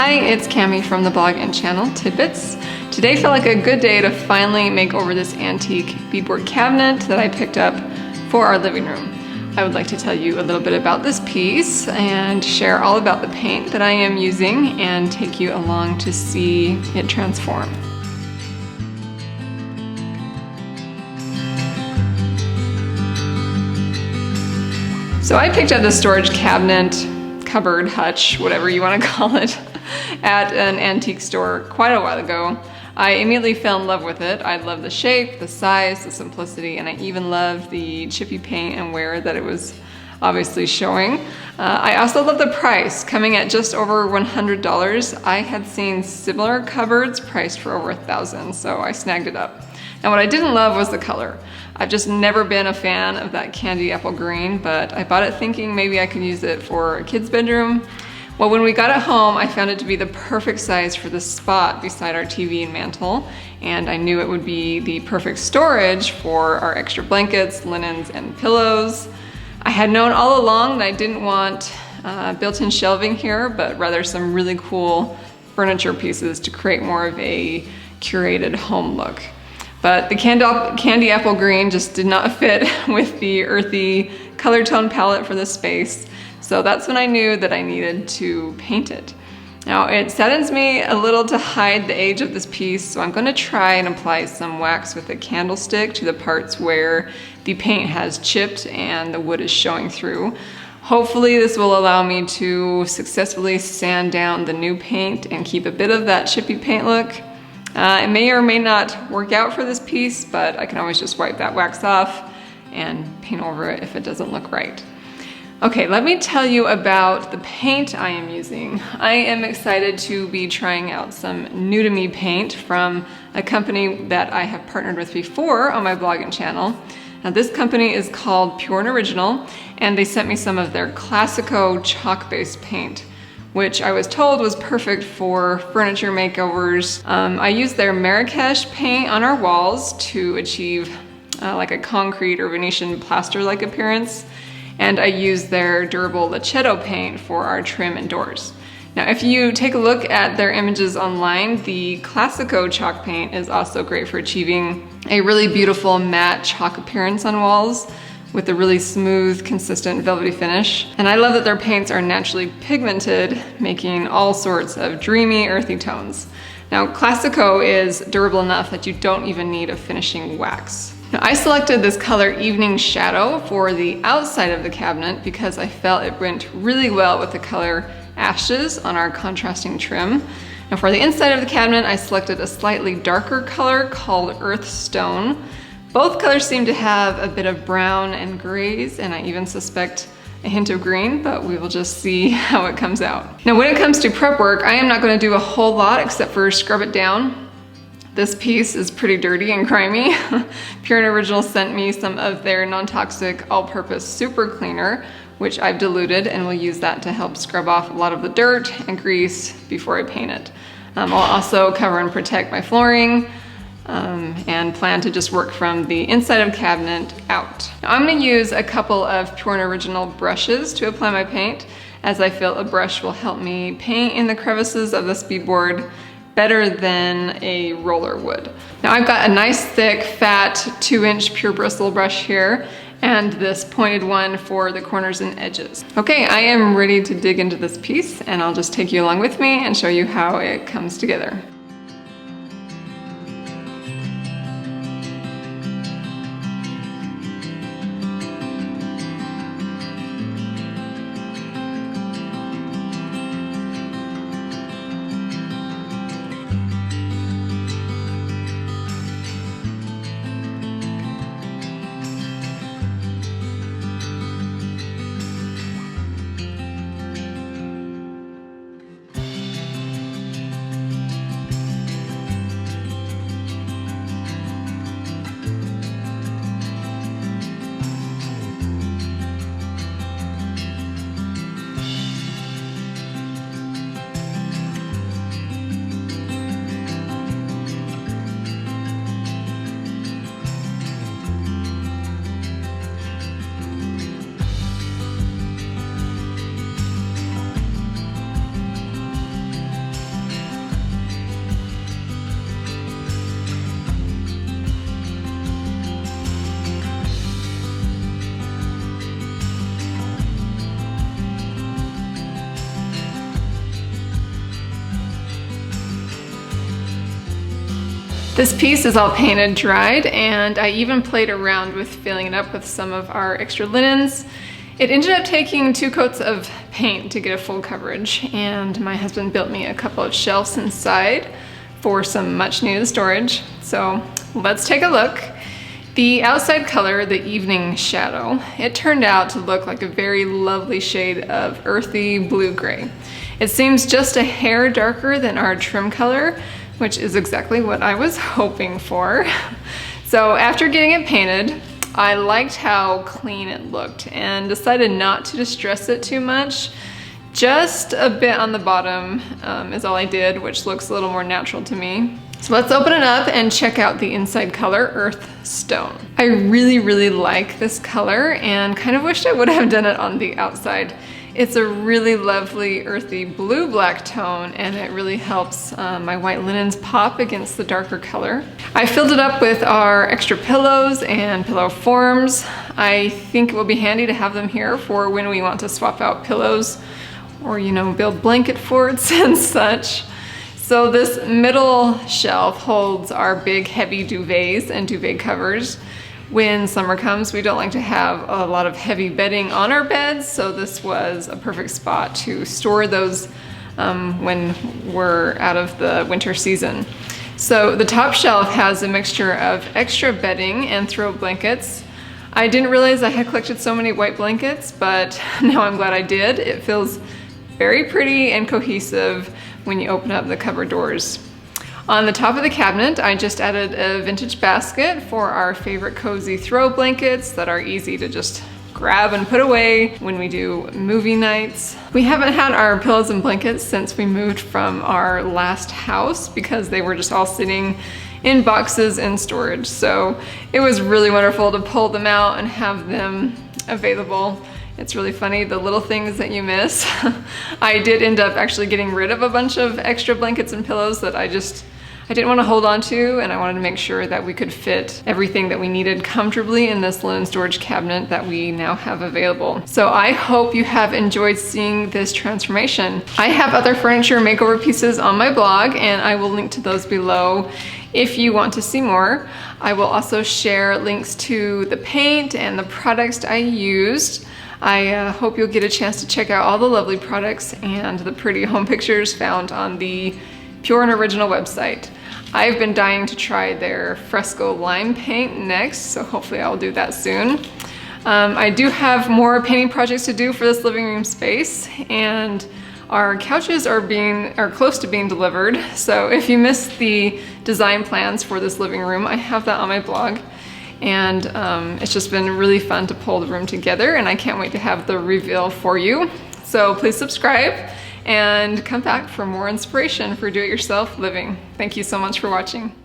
Hi, it's Cami from the blog and channel Tidbits. Today felt like a good day to finally make over this antique beadboard cabinet that I picked up for our living room. I would like to tell you a little bit about this piece and share all about the paint that I am using and take you along to see it transform. So I picked up this storage cabinet, cupboard, hutch, whatever you want to call it, at an antique store quite a while ago. I immediately fell in love with it. I love the shape, the size, the simplicity, and I even love the chippy paint and wear that it was obviously showing. I also love the price, coming at just over $100. I had seen similar cupboards priced for over $1,000, so I snagged it up. And what I didn't love was the color. I've just never been a fan of that candy apple green, but I bought it thinking maybe I could use it for a kid's bedroom. Well, when we got it home, I found it to be the perfect size for the spot beside our TV and mantle, and I knew it would be the perfect storage for our extra blankets, linens, and pillows. I had known all along that I didn't want built-in shelving here, but rather some really cool furniture pieces to create more of a curated home look. But the candy apple green just did not fit with the earthy color tone palette for this space. So that's when I knew that I needed to paint it. Now it saddens me a little to hide the age of this piece, so I'm going to try and apply some wax with a candlestick to the parts where the paint has chipped and the wood is showing through. Hopefully this will allow me to successfully sand down the new paint and keep a bit of that chippy paint look. It may or may not work out for this piece, but I can always just wipe that wax off and paint over it if it doesn't look right. Okay, let me tell you about the paint I am using. I am excited to be trying out some new to me paint from a company that I have partnered with before on my blog and channel. Now this company is called Pure and Original, and they sent me some of their Classico chalk-based paint, which I was told was perfect for furniture makeovers. I used their Marrakesh paint on our walls to achieve like a concrete or Venetian plaster-like appearance. And I used their durable Lachetto paint for our trim and doors. Now, if you take a look at their images online, the Classico chalk paint is also great for achieving a really beautiful matte chalk appearance on walls with a really smooth, consistent, velvety finish. And I love that their paints are naturally pigmented, making all sorts of dreamy, earthy tones. Now, Classico is durable enough that you don't even need a finishing wax. Now, I selected this color Evening Shadow for the outside of the cabinet because I felt it went really well with the color Ashes on our contrasting trim. Now, for the inside of the cabinet, I selected a slightly darker color called Earth Stone. Both colors seem to have a bit of brown and grays, and I even suspect a hint of green, but we will just see how it comes out. Now, when it comes to prep work, I am not going to do a whole lot except for scrub it down. This piece is pretty dirty and grimy. Pure and Original sent me some of their non-toxic all-purpose super cleaner, which I've diluted, and will use that to help scrub off a lot of the dirt and grease before I paint it. I'll also cover and protect my flooring, and plan to just work from the inside of the cabinet out. Now, I'm going to use a couple of Pure and Original brushes to apply my paint, as I feel a brush will help me paint in the crevices of this beadboard better than a roller would. Now I've got a nice thick fat 2-inch pure bristle brush here, and this pointed one for the corners and edges. Okay, I am ready to dig into this piece, and I'll just take you along with me and show you how it comes together. This piece is all painted dried, and I even played around with filling it up with some of our extra linens. It ended up taking 2 coats of paint to get a full coverage, and my husband built me a couple of shelves inside for some much needed storage. So let's take a look. The outside color, the evening shadow, it turned out to look like a very lovely shade of earthy blue-gray. It seems just a hair darker than our trim color, which is exactly what I was hoping for. So after getting it painted, I liked how clean it looked and decided not to distress it too much. Just a bit on the bottom is all I did, which looks a little more natural to me. So let's open it up and check out the inside color, Earth Stone. I really like this color and kind of wished I would have done it on the outside. It's a really lovely earthy blue-black tone, and it really helps my white linens pop against the darker color. I filled it up with our extra pillows and pillow forms. I think it will be handy to have them here for when we want to swap out pillows or, you know, build blanket forts and such. So this middle shelf holds our big heavy duvets and duvet covers. When summer comes, we don't like to have a lot of heavy bedding on our beds, so this was a perfect spot to store those when we're out of the winter season. So the top shelf has a mixture of extra bedding and throw blankets. I didn't realize I had collected so many white blankets, but now I'm glad I did. It feels very pretty and cohesive when you open up the cupboard doors. On the top of the cabinet, I just added a vintage basket for our favorite cozy throw blankets that are easy to just grab and put away when we do movie nights. We haven't had our pillows and blankets since we moved from our last house because they were just all sitting in boxes in storage. So it was really wonderful to pull them out and have them available. It's really funny, the little things that you miss. I did end up actually getting rid of a bunch of extra blankets and pillows that I didn't want to hold on to, and I wanted to make sure that we could fit everything that we needed comfortably in this linen storage cabinet that we now have available. So I hope you have enjoyed seeing this transformation. I have other furniture makeover pieces on my blog, and I will link to those below if you want to see more. I will also share links to the paint and the products I used. I hope you'll get a chance to check out all the lovely products and the pretty home pictures found on the Pure and Original website. I've been dying to try their fresco lime paint next, so hopefully I'll do that soon. I do have more painting projects to do for this living room space, and our couches are close to being delivered. So if you missed the design plans for this living room, I have that on my blog. And it's just been really fun to pull the room together, and I can't wait to have the reveal for you. So please subscribe and come back for more inspiration for do-it-yourself living. Thank you so much for watching.